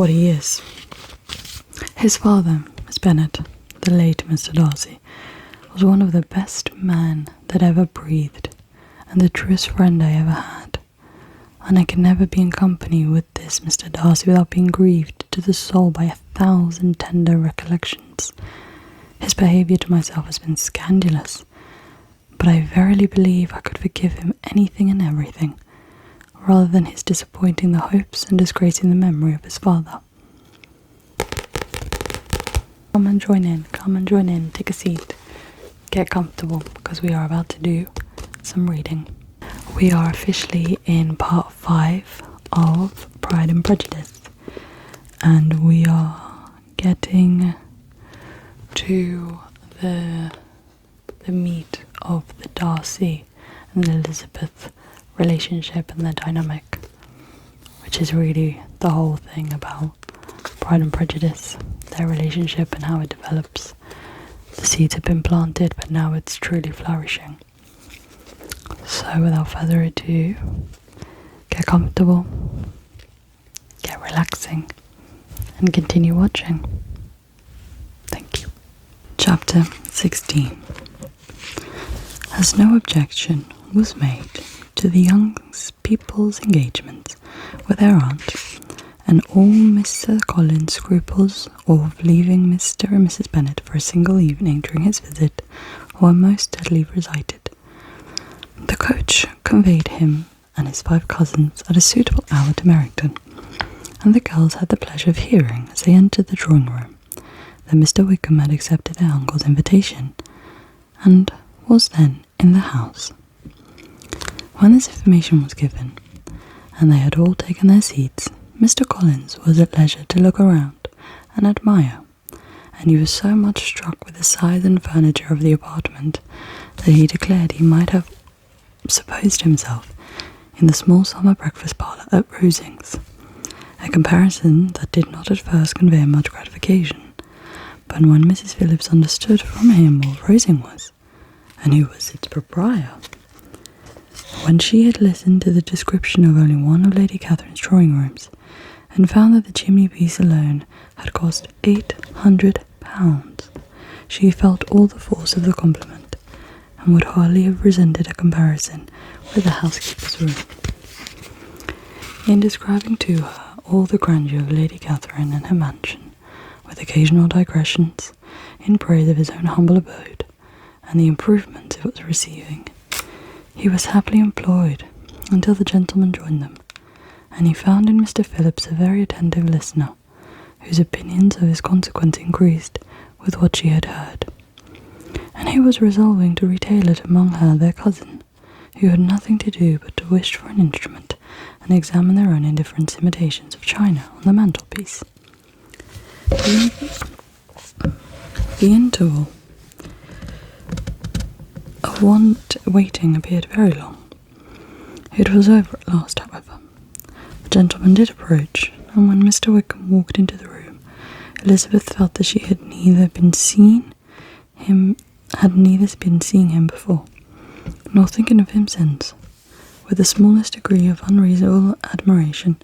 what he is. His father, Miss Bennet, the late Mr. Darcy, was one of the best men that ever breathed, and the truest friend I ever had. And I can never be in company with this Mr. Darcy without being grieved to the soul by 1,000 tender recollections. His behaviour to myself has been scandalous, but I verily believe I could forgive him anything and everything, rather than his disappointing the hopes and disgracing the memory of his father. Come and join in, take a seat, get comfortable, because we are about to do some reading. We are officially in part 5 of Pride and Prejudice, and we are getting to the meat of the Darcy and Elizabeth relationship and their dynamic, which is really the whole thing about Pride and Prejudice, their relationship and how it develops. The seeds have been planted, but now it's truly flourishing. So without further ado, get comfortable, get relaxing, and continue watching. Thank you. Chapter 16. As no objection was made to the young people's engagements with their aunt, and all Mr. Collins' scruples of leaving Mr. and Mrs. Bennet for a single evening during his visit were most steadily recited, the coach conveyed him and his 5 cousins at a suitable hour to Meryton, and the girls had the pleasure of hearing, as they entered the drawing-room, that Mr. Wickham had accepted their uncle's invitation, and was then in the house. When this information was given, and they had all taken their seats, Mr. Collins was at leisure to look around and admire, and he was so much struck with the size and furniture of the apartment that he declared he might have supposed himself in the small summer breakfast parlour at Rosings, a comparison that did not at first convey much gratification, but when Mrs. Phillips understood from him what Rosing was, and who was its proprietor, when she had listened to the description of only one of Lady Catherine's drawing rooms, and found that the chimney-piece alone had cost £800, she felt all the force of the compliment, and would hardly have resented a comparison with the housekeeper's room. In describing to her all the grandeur of Lady Catherine and her mansion, with occasional digressions in praise of his own humble abode, and the improvements it was receiving, he was happily employed until the gentlemen joined them, and he found in Mr. Phillips a very attentive listener, whose opinions of his consequence increased with what she had heard, and he was resolving to retail it among her their cousin, who had nothing to do but to wish for an instrument and examine their own indifferent imitations of china on the mantelpiece. The interval of waiting appeared very long. It was over at last, however. The gentleman did approach, and when Mr. Wickham walked into the room, Elizabeth felt that she had neither been seeing him before, nor thinking of him since. With the smallest degree of unreasonable admiration,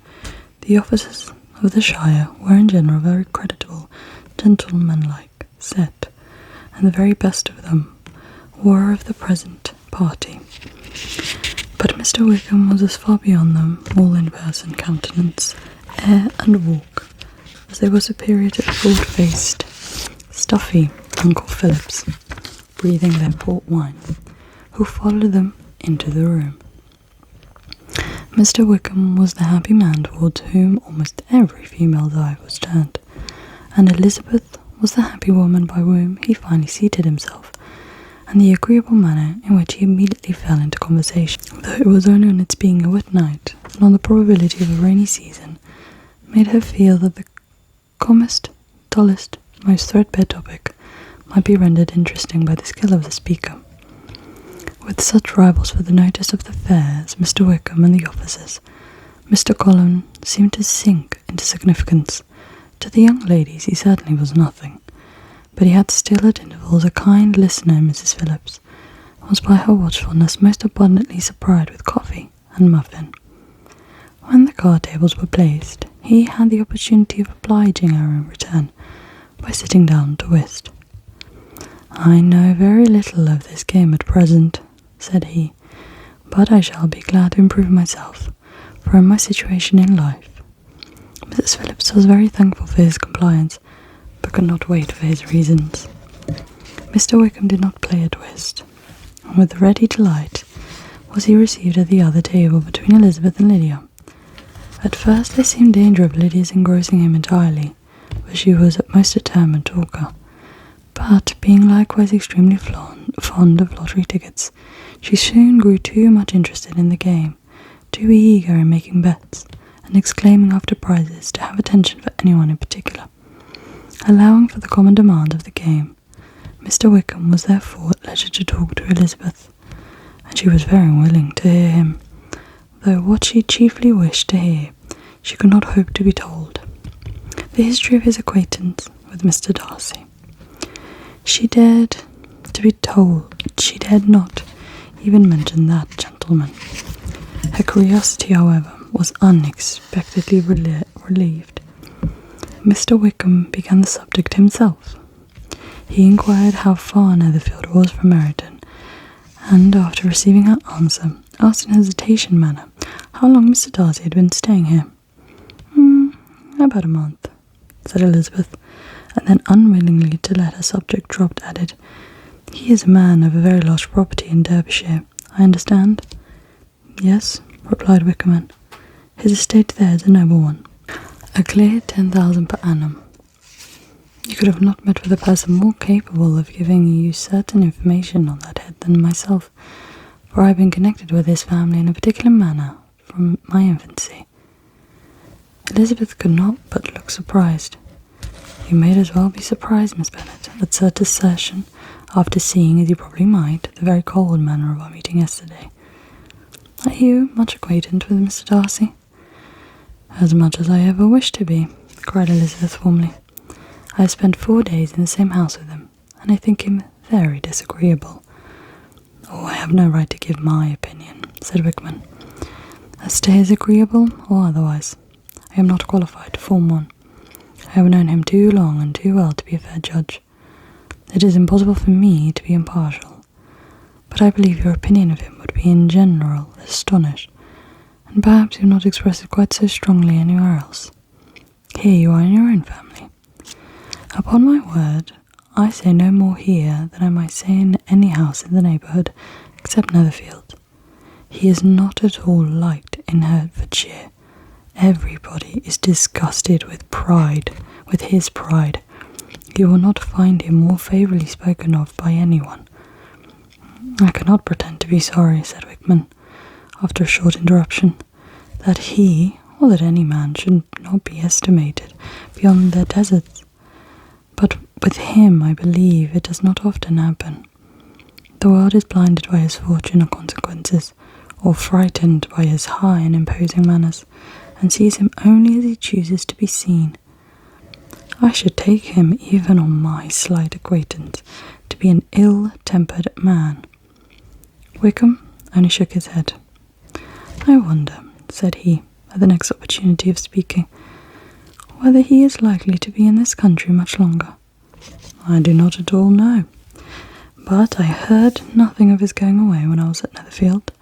the officers of the shire were in general very creditable, gentlemanlike set, and the very best of them were of the present party. But Mr. Wickham was as far beyond them all in person, countenance, air, and walk, as they were superior to the broad-faced, stuffy Uncle Phillips, breathing their port wine, who followed them into the room. Mr. Wickham was the happy man towards whom almost every female's eye was turned, and Elizabeth was the happy woman by whom he finally seated himself, and the agreeable manner in which he immediately fell into conversation, though it was only on its being a wet night, and on the probability of a rainy season, made her feel that the commonest, dullest, most threadbare topic might be rendered interesting by the skill of the speaker. With such rivals for the notice of the fair as Mr. Wickham and the officers, Mr. Collins seemed to sink into significance. To the young ladies he certainly was nothing, but he had still at intervals a kind listener in Mrs. Phillips, and was by her watchfulness most abundantly supplied with coffee and muffin. When the card tables were placed, he had the opportunity of obliging her in return by sitting down to whist. "I know very little of this game at present," said he, "but I shall be glad to improve myself, for in my situation in life." Mrs. Phillips was very thankful for his compliance, but could not wait for his reasons. Mr. Wickham did not play at whist, and with ready delight was he received at the other table between Elizabeth and Lydia. At first there seemed danger of Lydia's engrossing him entirely, for she was at most a determined talker, but being likewise extremely fond of lottery tickets, she soon grew too much interested in the game, too eager in making bets, and exclaiming after prizes to have attention for anyone in particular. Allowing for the common demands of the game, Mr. Wickham was therefore at leisure to talk to Elizabeth, and she was very willing to hear him, though what she chiefly wished to hear she could not hope to be told: the history of his acquaintance with Mr. Darcy. She dared not even mention that gentleman. Her curiosity, however, was unexpectedly relieved. Mr. Wickham began the subject himself. He inquired how far Netherfield was from Meryton, and after receiving her answer, asked in a hesitation manner how long Mr. Darcy had been staying here. About a month," said Elizabeth, and then, unwillingly to let her subject drop, added, "He is a man of a very large property in Derbyshire, I understand?" "Yes," replied Wickham. "His estate there is a noble one. A clear 10,000 per annum. You could have not met with a person more capable of giving you certain information on that head than myself, for I have been connected with his family in a particular manner from my infancy." Elizabeth could not but look surprised. "You may as well be surprised, Miss Bennet, at such assertion, after seeing, as you probably might, the very cold manner of our meeting yesterday. Are you much acquainted with Mr. Darcy?" "As much as I ever wished to be," cried Elizabeth warmly. "I have spent 4 days in the same house with him, and I think him very disagreeable." "Oh, I have no right to give my opinion," said Wickham, "as to his agreeable or otherwise. I am not qualified to form one. I have known him too long and too well to be a fair judge. It is impossible for me to be impartial, but I believe your opinion of him would be in general astonished, and perhaps you have not expressed it quite so strongly anywhere else. Here you are in your own family. Upon my word, I say no more here than I might say in any house in the neighbourhood, except Netherfield. He is not at all liked in Hertfordshire. Everybody is disgusted with his pride. You will not find him more favourably spoken of by anyone." "I cannot pretend to be sorry," said Wickham, after a short interruption, "that he, or that any man, should not be estimated beyond their deserts. But with him, I believe, it does not often happen. The world is blinded by his fortune or consequences, or frightened by his high and imposing manners, and sees him only as he chooses to be seen. I should take him, even on my slight acquaintance, to be an ill-tempered man." Wickham only shook his head. "I wonder," said he, at the next opportunity of speaking, "whether he is likely to be in this country much longer. I do not at all know, but I heard nothing of his going away when I was at Netherfield.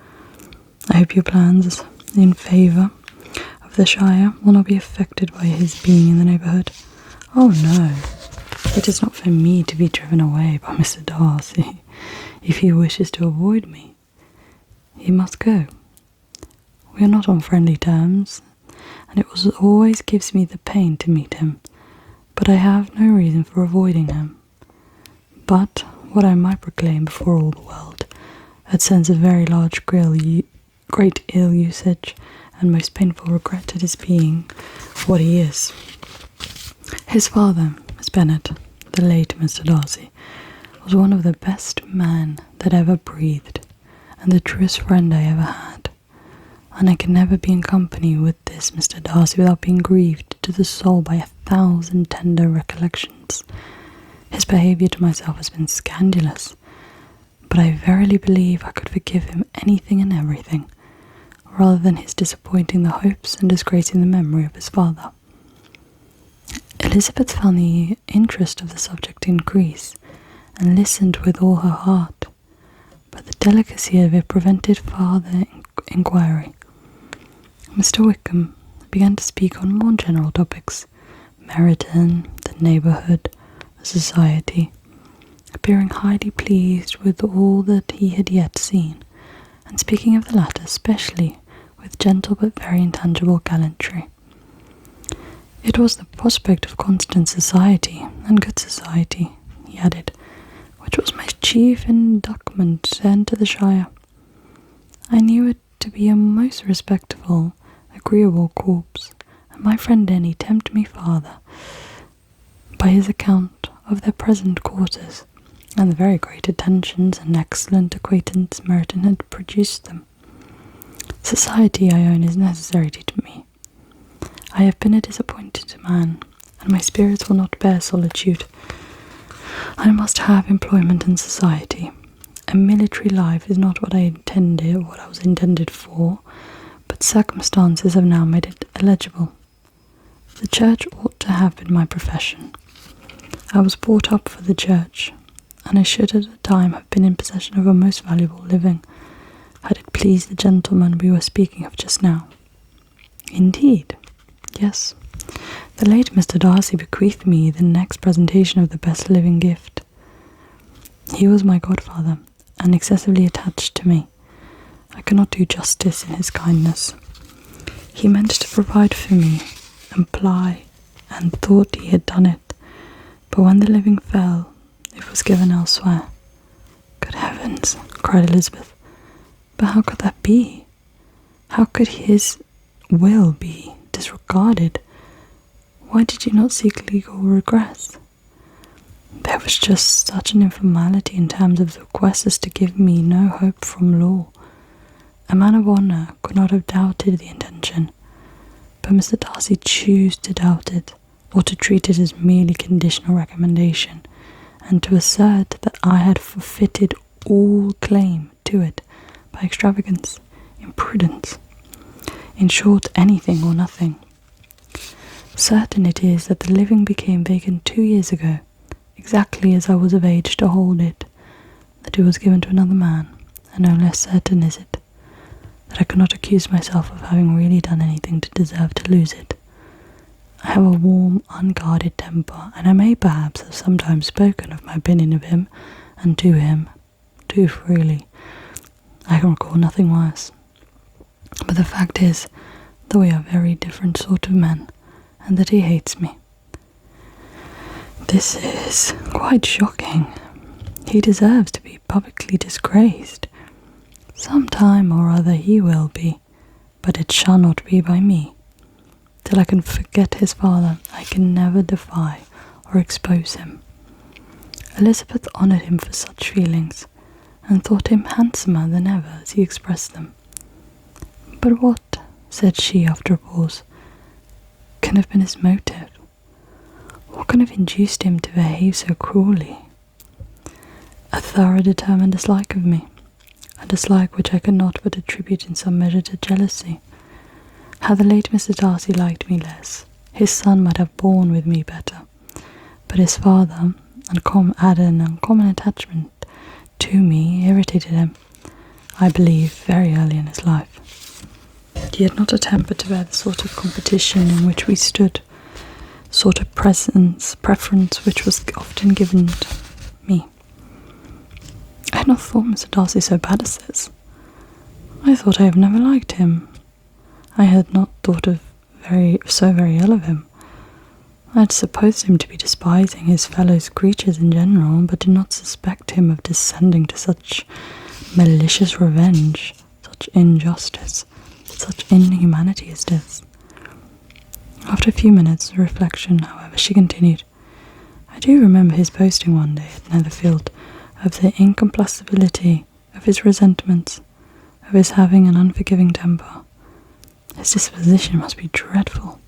I hope your plans in favour of the Shire will not be affected by his being in the neighbourhood." "Oh no, it is not for me to be driven away by Mr. Darcy. If he wishes to avoid me, he must go. We are not on friendly terms, and it always gives me the pain to meet him, but I have no reason for avoiding him. But what I might proclaim before all the world, that sense of very large great ill usage, and most painful regret at his being what he is. His father, Miss Bennet, the late Mr. Darcy, was one of the best men that ever breathed, and the truest friend I ever had, and I can never be in company with this Mr. Darcy without being grieved to the soul by 1,000 tender recollections. His behaviour to myself has been scandalous, but I verily believe I could forgive him anything and everything, rather than his disappointing the hopes and disgracing the memory of his father. Elizabeth found the interest of the subject increase, and listened with all her heart, but the delicacy of it prevented farther inquiry. Mr. Wickham began to speak on more general topics, Meryton, the neighbourhood, the society, appearing highly pleased with all that he had yet seen, and speaking of the latter especially with gentle but very intangible gallantry. It was the prospect of constant society, and good society, he added, which was my chief inducement to enter the shire. I knew it to be a most respectable, agreeable corps, and my friend Denny tempted me farther by his account of their present quarters, and the very great attentions and excellent acquaintance Meryton had produced them. Society, I own, is necessary to me. I have been a disappointed man, and my spirits will not bear solitude. I must have employment in society. A military life is not what I was intended for, but circumstances have now made it eligible. The church ought to have been my profession. I was brought up for the church, and I should at a time have been in possession of a most valuable living, had it pleased the gentleman we were speaking of just now. Indeed, yes. The late Mr. Darcy bequeathed me the next presentation of the best living gift. He was my godfather, and excessively attached to me. I cannot do justice in his kindness. He meant to provide for me, and thought he had done it, but when the living fell, it was given elsewhere. Good heavens, cried Elizabeth, but how could that be? How could his will be disregarded? Why did you not seek legal redress? There was just such an informality in terms of the request as to give me no hope from law. A man of honour could not have doubted the intention, but Mr. Darcy chose to doubt it, or to treat it as merely conditional recommendation, and to assert that I had forfeited all claim to it by extravagance, imprudence, in short, anything or nothing. Certain it is that the living became vacant 2 years ago, exactly as I was of age to hold it, that it was given to another man, and no less certain is it, that I cannot accuse myself of having really done anything to deserve to lose it. I have a warm, unguarded temper, and I may perhaps have sometimes spoken of my opinion of him, and to him, too freely. I can recall nothing worse. But the fact is that we are very different sort of men, and that he hates me. This is quite shocking. He deserves to be publicly disgraced. Some time or other he will be, but it shall not be by me. Till I can forget his father, I can never defy or expose him. Elizabeth honoured him for such feelings, and thought him handsomer than ever as he expressed them. But what, said she after a pause, can have been his motive? What can have induced him to behave so cruelly? A thorough determined dislike of me, a dislike which I could not but attribute in some measure to jealousy. Had the late Mr. Darcy liked me less, his son might have borne with me better, but his father, added an uncommon attachment to me, irritated him, I believe, very early in his life. He had not a temper to bear the sort of competition in which we stood, sort of preference which was often given to me. I had not thought Mr. Darcy so bad as this. I thought I have never liked him. I had not thought so very ill of him. I had supposed him to be despising his fellow creatures in general, but did not suspect him of descending to such malicious revenge, such injustice, such inhumanity as this. After a few minutes of reflection, however, she continued, I do remember his boasting one day at Netherfield of the incomplacability of his resentments, of his having an unforgiving temper. His disposition must be dreadful.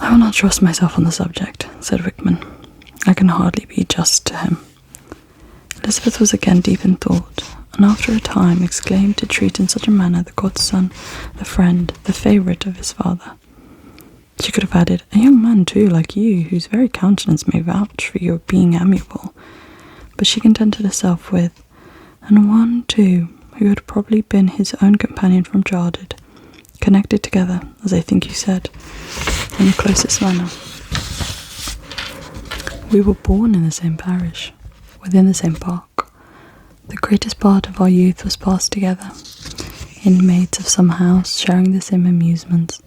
I will not trust myself on the subject, said Wickham. I can hardly be just to him. Elizabeth was again deep in thought, and after a time exclaimed to treat in such a manner the godson, the friend, the favourite of his father. She could have added, a young man too, like you, whose very countenance may vouch for your being amiable, but she contented herself with, and one too, who had probably been his own companion from childhood, connected together, as I think you said, in the closest manner. We were born in the same parish, within the same park. The greatest part of our youth was passed together, inmates of some house, sharing the same amusements,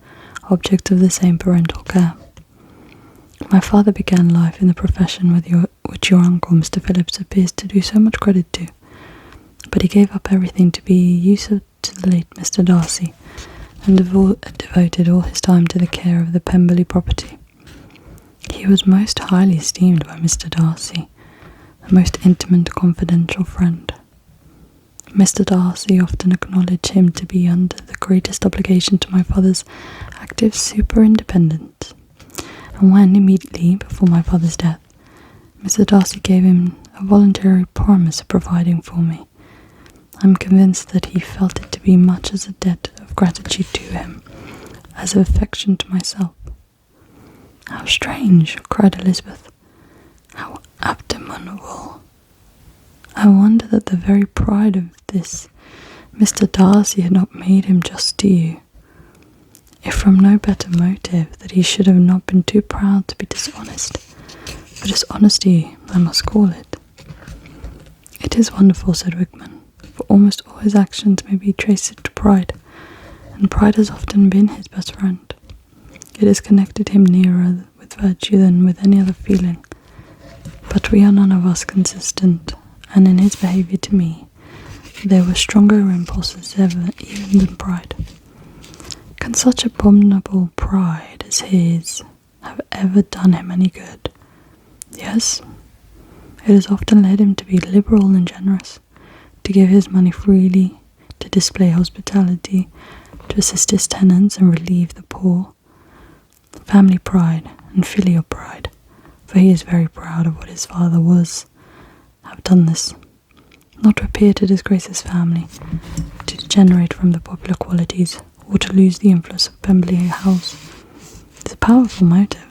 objects of the same parental care. My father began life in the profession which your uncle, Mr. Phillips, appears to do so much credit to, but he gave up everything to be useful to the late Mr. Darcy, and devoted all his time to the care of the Pemberley property. He was most highly esteemed by Mr. Darcy, a most intimate, confidential friend. Mr. Darcy often acknowledged him to be under the greatest obligation to my father's active superintendence, and when, immediately before my father's death, Mr. Darcy gave him a voluntary promise of providing for me, I am convinced that he felt it to be much as a debt of gratitude to him, as of affection to myself. How strange, cried Elizabeth. How abominable. I wonder that the very pride of this Mr. Darcy had not made him just to you, if from no better motive that he should have not been too proud to be dishonest. For dishonesty, I must call it. It is wonderful, said Wickham, for almost all his actions may be traced to pride, and pride has often been his best friend. It has connected him nearer with virtue than with any other feeling. But we are none of us consistent, and in his behaviour to me, there were stronger impulses even than pride. Can such abominable pride as his have ever done him any good? Yes, it has often led him to be liberal and generous, to give his money freely, to display hospitality, to assist his tenants and relieve the poor. Family pride and filial pride, for he is very proud of what his father was, have done this, not to appear to disgrace his family, to degenerate from the popular qualities, or to lose the influence of Pemberley House. It is a powerful motive.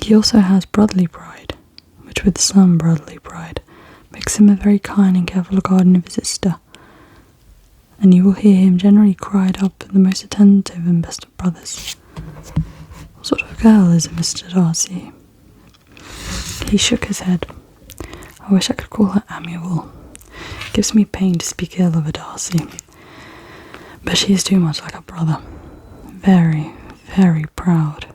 He also has brotherly pride, which with some brotherly pride makes him a very kind and careful guardian of his sister, and you will hear him generally cried up the most attentive and best of brothers. What sort of girl is Mr. Darcy? He shook his head. I wish I could call her amiable. It gives me pain to speak ill of a Darcy, but she is too much like her brother. Very, very proud.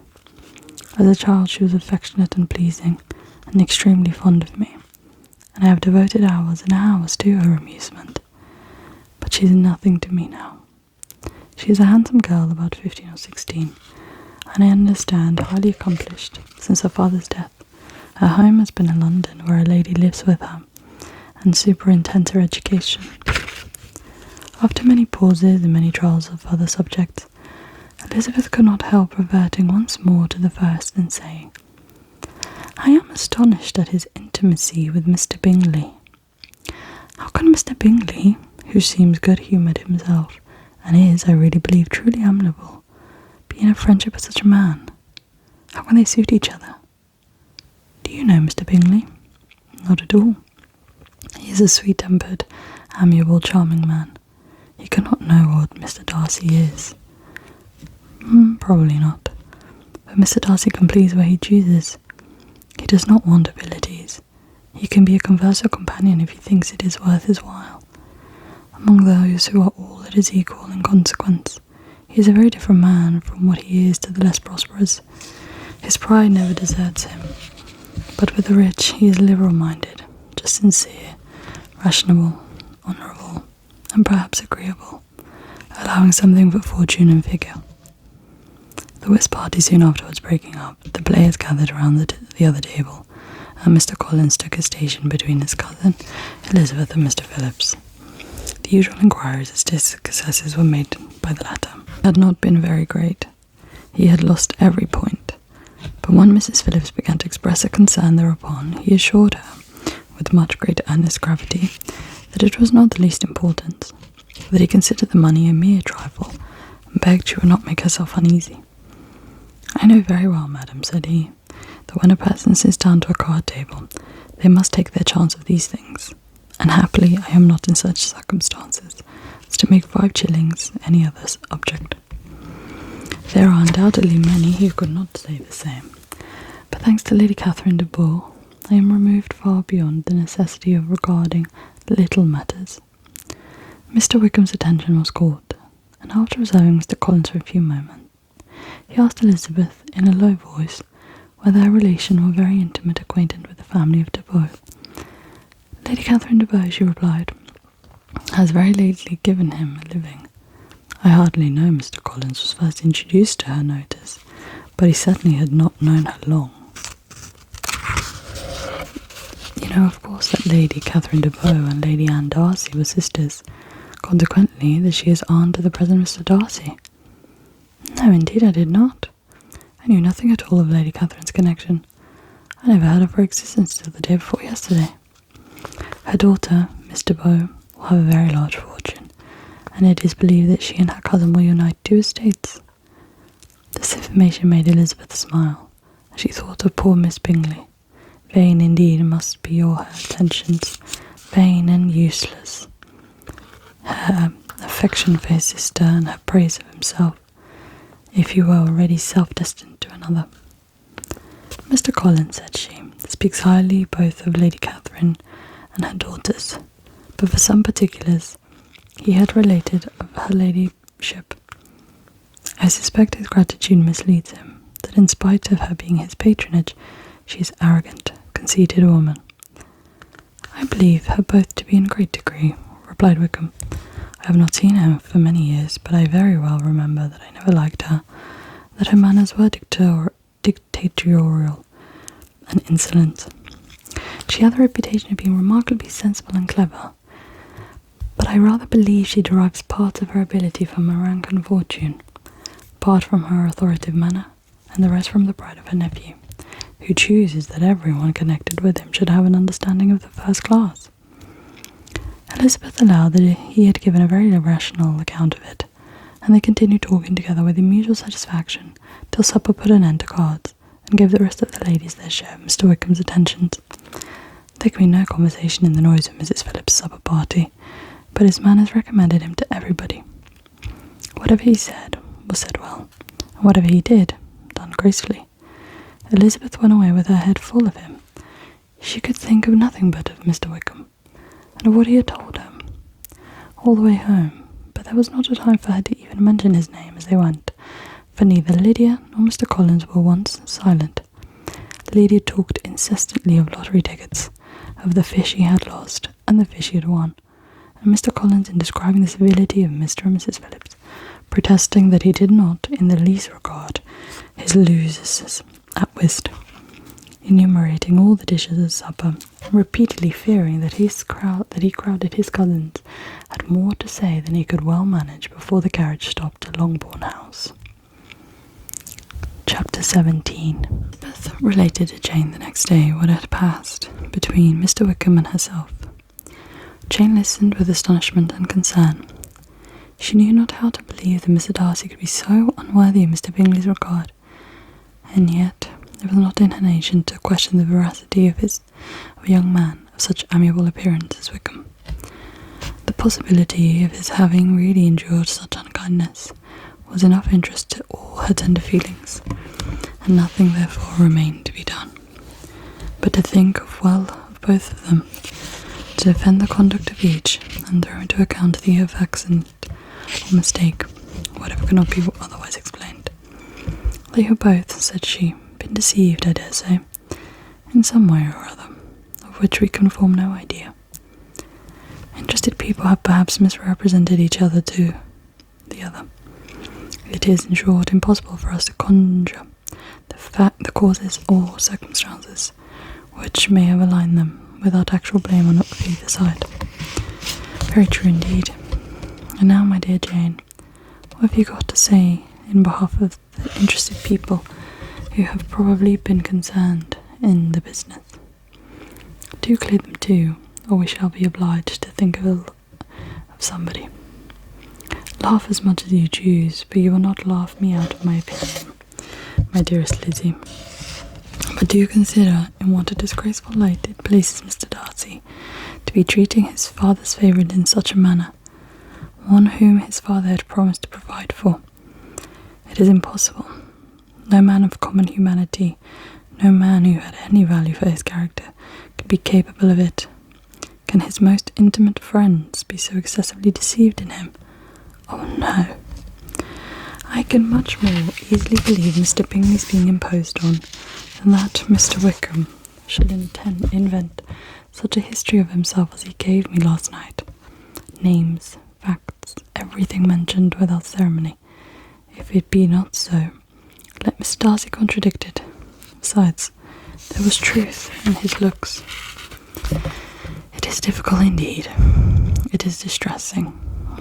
As a child she was affectionate and pleasing, and extremely fond of me, and I have devoted hours and hours to her amusement. But she is nothing to me now. She is a handsome girl, about 15 or 16, and I understand highly accomplished since her father's death. Her home has been in London, where a lady lives with her, and superintends her education. After many pauses and many trials of other subjects, Elizabeth could not help reverting once more to the first and saying, I am astonished at his intimacy with Mr. Bingley. How can Mr. Bingley, who seems good-humoured himself, and is, I really believe, truly amiable, be in a friendship with such a man? How can they suit each other? Do you know Mr. Bingley? Not at all. He is a sweet-tempered, amiable, charming man. You cannot know what Mr. Darcy is. Probably not. But Mr. Darcy can please where he chooses. He does not want abilities. He can be a converser companion if he thinks it is worth his while. Among those who are all that is equal in consequence, he is a very different man from what he is to the less prosperous. His pride never deserts him. But with the rich he is liberal-minded, just sincere, rational, honourable, and perhaps agreeable, allowing something for fortune and figure. The whist party soon afterwards breaking up, the players gathered around the other table, and Mr. Collins took his station between his cousin, Elizabeth, and Mr. Phillips. The usual inquiries as to his successes were made by the latter. They had not been very great. He had lost every point. But when Mrs. Phillips began to express a concern thereupon, he assured her, with much great earnest gravity, that it was not the least important, that he considered the money a mere trifle, and begged she would not make herself uneasy. "I know very well, madam," said he, "that when a person sits down to a card table, they must take their chance of these things, and happily I am not in such circumstances as to make 5 shillings any other object. There are undoubtedly many who could not say the same, but thanks to Lady Catherine de Bourgh, I am removed far beyond the necessity of regarding little matters." Mr. Wickham's attention was called, and after observing Mr. Collins for a few moments, he asked Elizabeth in a low voice whether her relation were very intimate acquaintance with the family of de Bourgh. "Lady Catherine de Bourgh," she replied, "has very lately given him a living." "I hardly know Mr. Collins was first introduced to her notice, but he certainly had not known her long." "You know, of course, that Lady Catherine de Bourgh and Lady Anne Darcy were sisters, consequently that she is aunt to the present Mr. Darcy." "No, indeed I did not. I knew nothing at all of Lady Catherine's connection. I never heard of her existence till the day before yesterday. Her daughter, Miss de Bourgh, will have a very large fortune, and it is believed that she and her cousin will unite 2 estates." This information made Elizabeth smile, as she thought of poor Miss Bingley. Vain indeed must be all her attentions, vain and useless. Her affection for his sister and her praise of himself, if he were already self-destined to another. "Mr. Collins," said she, "speaks highly both of Lady Catherine and her daughters, but for some particulars he had related of her ladyship. I suspect his gratitude misleads him, that in spite of her being his patronage, she is arrogant, conceited woman." "I believe her both to be in great degree," replied Wickham. "I have not seen her for many years, but I very well remember that I never liked her, that her manners were dictatorial and insolent. She had the reputation of being remarkably sensible and clever, but I rather believe she derives part of her ability from her rank and fortune, part from her authoritative manner, and the rest from the pride of her nephew, who chooses that everyone connected with him should have an understanding of the first class." Elizabeth allowed that he had given a very rational account of it, and they continued talking together with mutual satisfaction till supper put an end to cards, and gave the rest of the ladies their share of Mr. Wickham's attentions. There could be no conversation in the noise of Mrs. Phillips's supper party, but his manners recommended him to everybody. Whatever he said was said well, and whatever he did, done gracefully. Elizabeth went away with her head full of him. She could think of nothing but of Mr. Wickham, and of what he had told her, all the way home, but there was not a time for her to even mention his name as they went, for neither Lydia nor Mr. Collins were once silent. Lydia talked incessantly of lottery tickets, of the fish he had lost, and the fish he had won, and Mr. Collins, in describing the civility of Mr. and Mrs. Phillips, protesting that he did not in the least regard his losers at whist, enumerating all the dishes at supper, and repeatedly fearing that he crowded his cousins, had more to say than he could well manage before the carriage stopped at Longbourn House. Chapter 17. Beth related to Jane the next day what had passed between Mr. Wickham and herself. Jane listened with astonishment and concern. She knew not how to believe that Mr. Darcy could be so unworthy of Mr. Bingley's regard, and yet it was not in her nature to question the veracity of a young man of such amiable appearance as Wickham. The possibility of his having really endured such unkindness was enough interest to all her tender feelings, and nothing therefore remained to be done but to think of both of them, to defend the conduct of each, and throw into account the of accident or mistake, whatever could not be otherwise explained. "They have both," said she, "been deceived, I dare say, in some way or other, of which we can form no idea. Interested people have perhaps misrepresented each other to the other. It is, in short, impossible for us to conjure the causes or circumstances which may have aligned them, without actual blame on either side." "Very true indeed. And now, my dear Jane, what have you got to say in behalf of the interested people who have probably been concerned in the business? Do clear them too, or we shall be obliged to think of somebody. Laugh as much as you choose, but you will not laugh me out of my opinion, my dearest Lizzie. But do you consider in what a disgraceful light it places Mr. Darcy to be treating his father's favourite in such a manner, one whom his father had promised to provide for? It is impossible. No man of common humanity, no man who had any value for his character, could be capable of it. Can his most intimate friends be so excessively deceived in him? Oh no. I can much more easily believe Mr. Bingley's being imposed on than that Mr. Wickham should invent such a history of himself as he gave me last night. Names, facts, everything mentioned without ceremony. If it be not so, let Miss Darcy contradict it. Besides, there was truth in his looks. It is difficult indeed. It is distressing.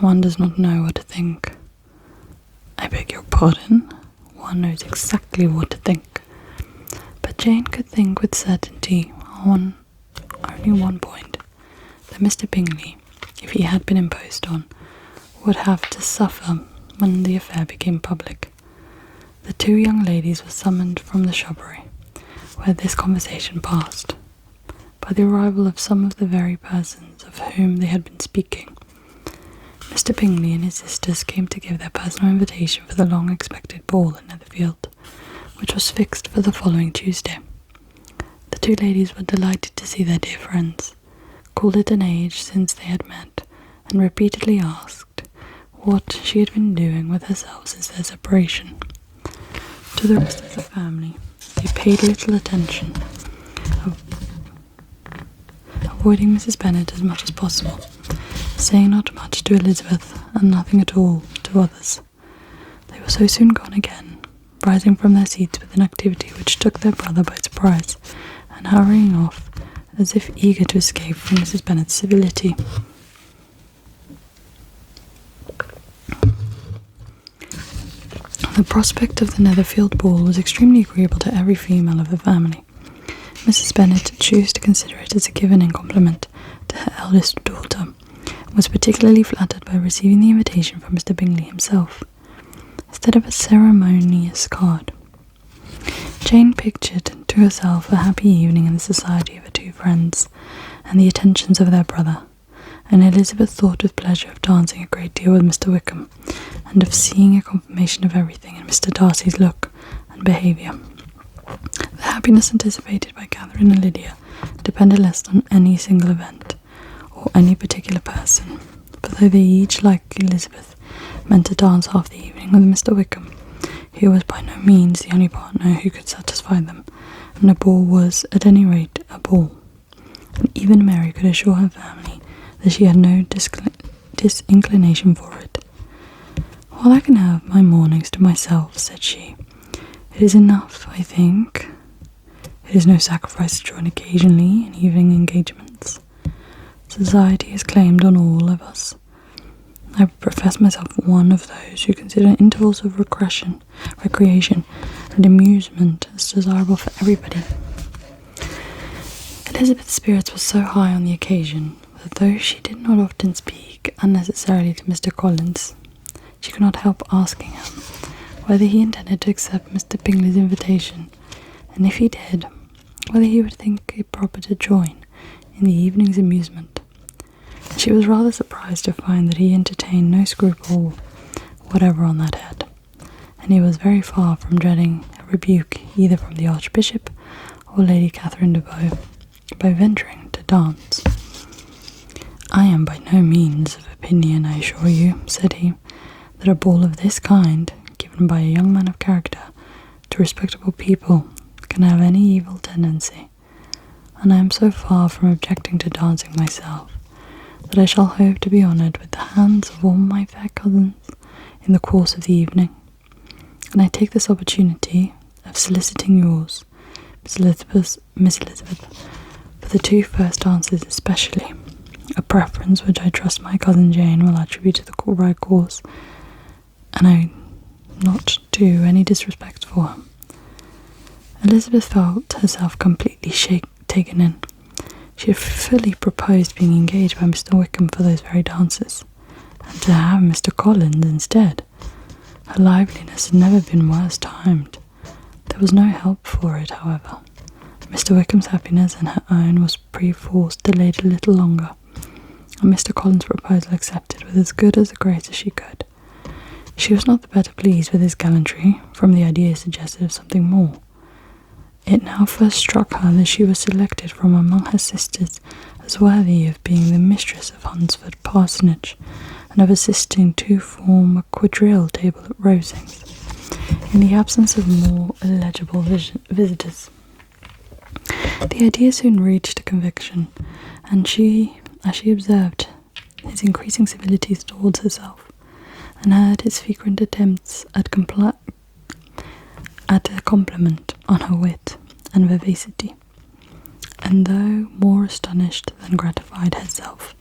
One does not know what to think. I beg your pardon. One knows exactly what to think. But Jane could think with certainty on only one point, that Mr. Bingley, if he had been imposed on, would have to suffer when the affair became public. The two young ladies were summoned from the shrubbery, where this conversation passed, by the arrival of some of the very persons of whom they had been speaking. Mr. Bingley and his sisters came to give their personal invitation for the long-expected ball at Netherfield, which was fixed for the following Tuesday. The two ladies were delighted to see their dear friends, called it an age since they had met, and repeatedly asked what she had been doing with herself since their separation. To the rest of the family, they paid little attention, avoiding Mrs. Bennet as much as possible, saying not much to Elizabeth and nothing at all to others. They were so soon gone again, rising from their seats with an activity which took their brother by surprise, and hurrying off as if eager to escape from Mrs. Bennet's civility. The prospect of the Netherfield ball was extremely agreeable to every female of the family. Mrs. Bennet chose to consider it as a given in compliment to her eldest daughter, and was particularly flattered by receiving the invitation from Mr. Bingley himself, instead of a ceremonious card. Jane pictured to herself a happy evening in the society of her two friends, and the attentions of their brother, and Elizabeth thought with pleasure of dancing a great deal with Mr. Wickham, and of seeing a confirmation of everything in Mr. Darcy's look and behaviour. The happiness anticipated by Catherine and Lydia depended less on any single event, or any particular person, for though they each, like Elizabeth, meant to dance half the evening with Mr. Wickham, he was by no means the only partner who could satisfy them, and a ball was, at any rate, a ball, and even Mary could assure her family that she had no disinclination for it. "While I can have my mornings to myself," said she, "it is enough, I think. It is no sacrifice to join occasionally in evening engagements. Society is claimed on all of us. I profess myself one of those who consider intervals of recreation and amusement as desirable for everybody." Elizabeth's spirits were so high on the occasion that though she did not often speak unnecessarily to Mr. Collins, she could not help asking him whether he intended to accept Mr. Bingley's invitation, and if he did, whether he would think it proper to join in the evening's amusement. She was rather surprised to find that he entertained no scruple whatever on that head, and he was very far from dreading a rebuke either from the Archbishop or Lady Catherine de Bow by venturing to dance. "I am by no means of opinion, I assure you," said he, "that a ball of this kind, given by a young man of character to respectable people, can have any evil tendency, and I am so far from objecting to dancing myself, that I shall hope to be honoured with the hands of all my fair cousins in the course of the evening, and I take this opportunity of soliciting yours, Miss Elizabeth, for the two first dances especially, a preference which I trust my cousin Jane will attribute to the right cause, and I not do any disrespect for her." Elizabeth felt herself completely taken in. She had fully proposed being engaged by Mr. Wickham for those very dances, and to have Mr. Collins instead. Her liveliness had never been worse timed. There was no help for it, however. Mr. Wickham's happiness and her own was perforce delayed a little longer, and Mr. Collins' proposal accepted with as good as a grace as she could. She was not the better pleased with his gallantry, from the idea suggested of something more. It now first struck her that she was selected from among her sisters as worthy of being the mistress of Hunsford Parsonage, and of assisting to form a quadrille table at Rosings, in the absence of more eligible visitors. The idea soon reached a conviction, and she, as she observed his increasing civilities towards herself, and heard his frequent attempts at a compliment on her wit and vivacity, and though more astonished than gratified herself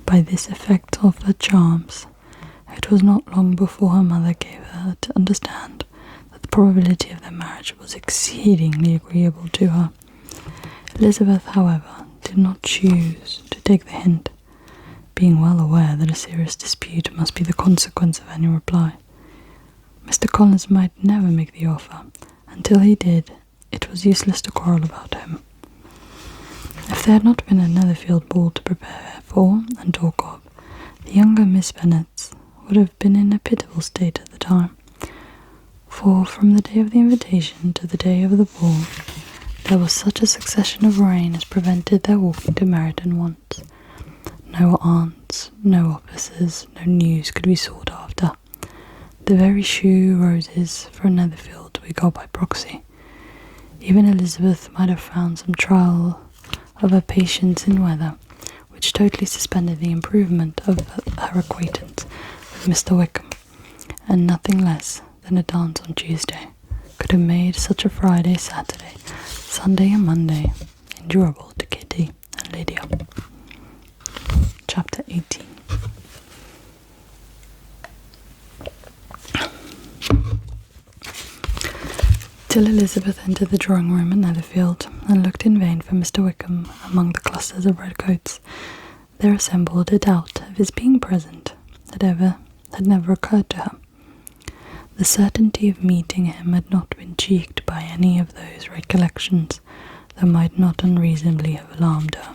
by this effect of her charms, it was not long before her mother gave her to understand that the probability of their marriage was exceedingly agreeable to her. Elizabeth, however, did not choose to take the hint, being well aware that a serious dispute must be the consequence of any reply. Mr. Collins might never make the offer. Until he did, it was useless to quarrel about him. If there had not been a Netherfield ball to prepare for and talk of, the younger Miss Bennets would have been in a pitiable state at the time, for from the day of the invitation to the day of the ball, there was such a succession of rain as prevented their walking to Meryton once. No aunts, no officers, no news could be sought after. The very shoe roses for Netherfield we got by proxy. Even Elizabeth might have found some trial of her patience in weather, which totally suspended the improvement of her acquaintance with Mr. Wickham, and nothing less than a dance on Tuesday could have made such a Friday, Saturday, Sunday and Monday endurable to Kitty and Lydia. Chapter 18. Till Elizabeth entered the drawing room at Netherfield, and looked in vain for Mr. Wickham among the clusters of red coats, there assembled a doubt of his being present that had never occurred to her. The certainty of meeting him had not been checked by any of those recollections that might not unreasonably have alarmed her.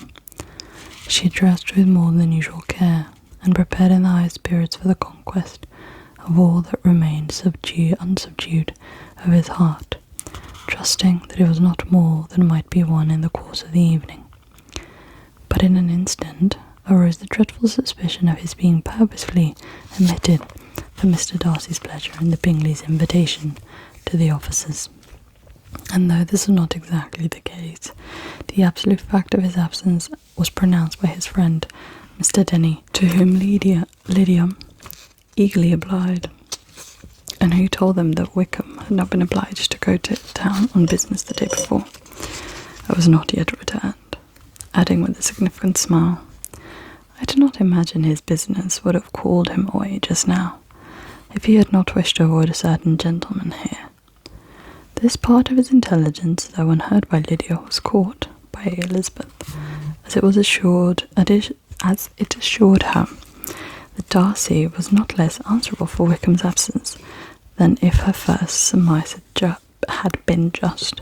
She dressed with more than usual care, and prepared in the highest spirits for the conquest of all that remained unsubdued of his heart, trusting that it was not more than might be won in the course of the evening. But in an instant arose the dreadful suspicion of his being purposely omitted for Mr. Darcy's pleasure in the Bingleys' invitation to the officers. And though this was not exactly the case, the absolute fact of his absence was pronounced by his friend, Mr. Denny, to whom Lydia eagerly applied, and who told them that Wickham had not been obliged to go to town on business the day before. I was not yet returned, adding with a significant smile, I do not imagine his business would have called him away just now, if he had not wished to avoid a certain gentleman here. This part of his intelligence, though unheard by Lydia, was caught by Elizabeth, as it assured her that Darcy was not less answerable for Wickham's absence than if her first surmise had been just.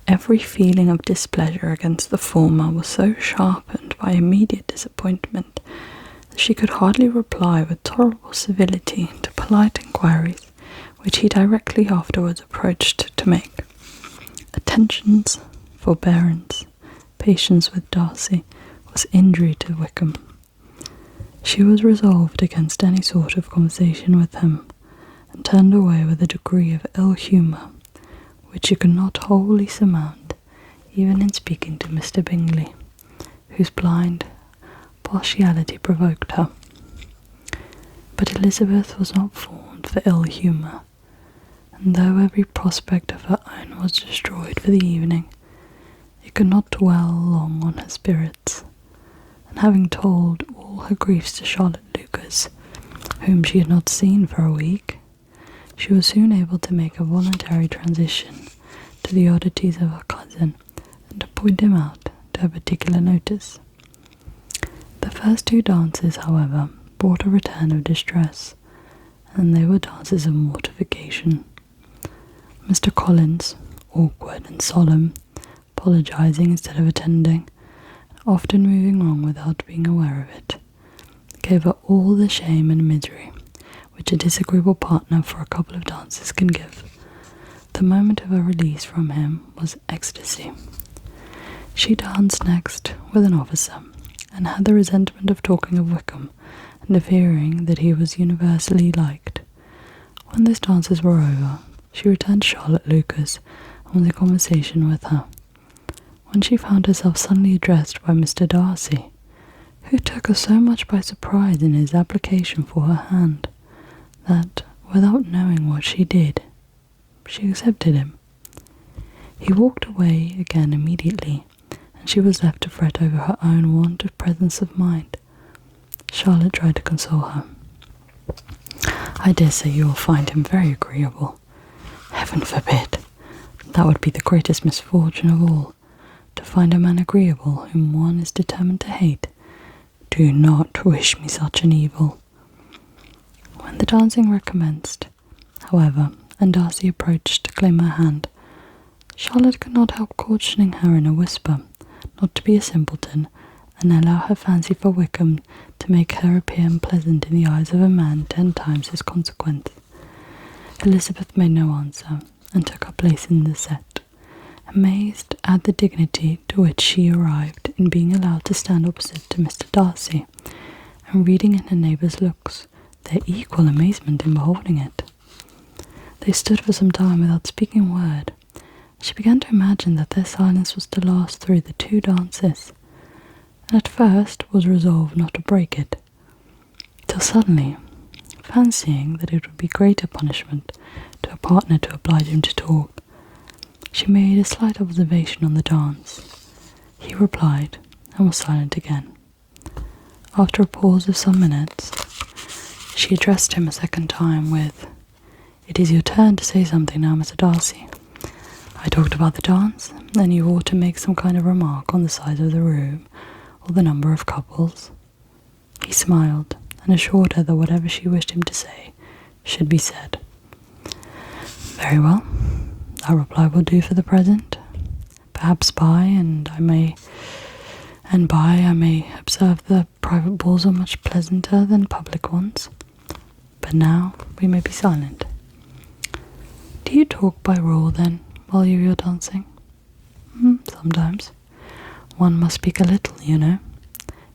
Every feeling of displeasure against the former was so sharpened by immediate disappointment that she could hardly reply with tolerable civility to polite inquiries which he directly afterwards approached to make. Attentions, forbearance, patience with Darcy was injury to Wickham. She was resolved against any sort of conversation with him, and turned away with a degree of ill humour which she could not wholly surmount, even in speaking to Mr. Bingley, whose blind partiality provoked her. But Elizabeth was not formed for ill humour, and though every prospect of her own was destroyed for the evening, it could not dwell long on her spirits, and having told all her griefs to Charlotte Lucas, whom she had not seen for a week, she was soon able to make a voluntary transition to the oddities of her cousin, and to point him out to her particular notice. The first 2 dances, however, brought a return of distress, and they were dances of mortification. Mr. Collins, awkward and solemn, apologising instead of attending, often moving wrong without being aware of it, gave her all the shame and misery which a disagreeable partner for a couple of dances can give. The moment of her release from him was ecstasy. She danced next with an officer, and had the resentment of talking of Wickham, and of hearing that he was universally liked. When those dances were over, she returned to Charlotte Lucas, and was in conversation with her, when she found herself suddenly addressed by Mr. Darcy, who took her so much by surprise in his application for her hand, that, without knowing what she did, she accepted him. He walked away again immediately, and she was left to fret over her own want of presence of mind. Charlotte tried to console her. "I dare say you will find him very agreeable." "Heaven forbid! That would be the greatest misfortune of all, to find a man agreeable whom one is determined to hate. Do not wish me such an evil." When the dancing recommenced, however, and Darcy approached to claim her hand, Charlotte could not help cautioning her in a whisper not to be a simpleton, and allow her fancy for Wickham to make her appear unpleasant in the eyes of a man 10 times his consequence. Elizabeth made no answer, and took her place in the set, amazed at the dignity to which she arrived in being allowed to stand opposite to Mr. Darcy, and reading in her neighbour's looks their equal amazement in beholding it. They stood for some time without speaking a word. She began to imagine that their silence was to last through the 2 dances, and at first was resolved not to break it, till suddenly, fancying that it would be greater punishment to a partner to oblige him to talk, she made a slight observation on the dance. He replied, and was silent again. After a pause of some minutes, she addressed him a second time with, "It is your turn to say something now, Mr. Darcy. I talked about the dance, and you ought to make some kind of remark on the size of the room, or the number of couples." He smiled, and assured her that whatever she wished him to say should be said. "Very well, that reply will do for the present. Perhaps by I may observe that private balls are much pleasanter than public ones. But now we may be silent." "Do you talk by rule, then, while you're dancing?" "Sometimes. One must speak a little, you know.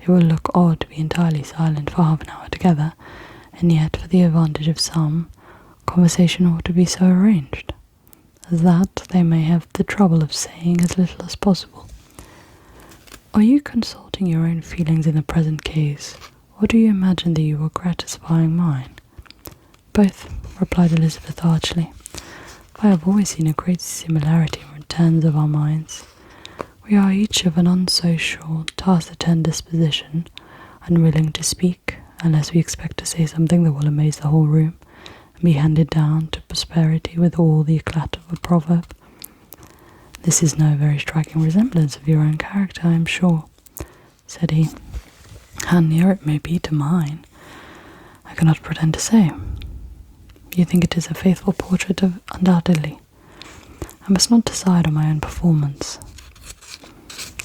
It will look odd to be entirely silent for half an hour together, and yet, for the advantage of some, conversation ought to be so arranged as that they may have the trouble of saying as little as possible. Are you consulting your own feelings in the present case, or do you imagine that you are gratifying mine?" "Both," replied Elizabeth archly. "I have always seen a great similarity in returns of our minds. We are each of an unsocial, taciturn disposition, unwilling to speak, unless we expect to say something that will amaze the whole room, and be handed down to posterity with all the eclat of a proverb. This is no very striking resemblance of your own character, I am sure," said he. "How near it may be to mine, I cannot pretend to say. You think it is a faithful portrait of undoubtedly. I must not decide on my own performance."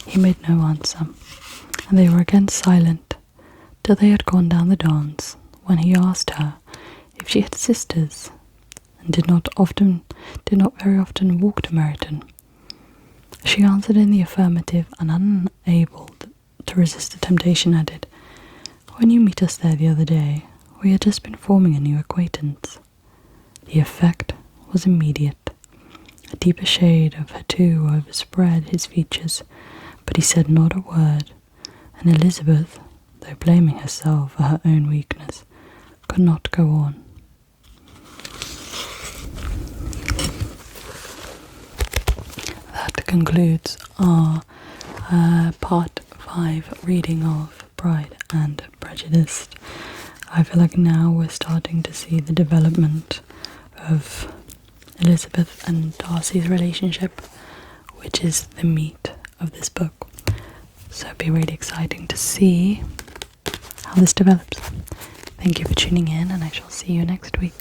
He made no answer, and they were again silent till they had gone down the dance, when he asked her if she had sisters, and did not very often walk to Meryton. She answered in the affirmative, and unable to resist the temptation, added, "When you meet us there the other day, we had just been forming a new acquaintance." The effect was immediate. A deeper shade of her too overspread his features, but he said not a word, and Elizabeth, though blaming herself for her own weakness, could not go on. That concludes our part 5 reading of Pride and Prejudice. I feel like now we're starting to see the development of Elizabeth and Darcy's relationship, which is the meat of this book. So it'll be really exciting to see how this develops. Thank you for tuning in, and I shall see you next week.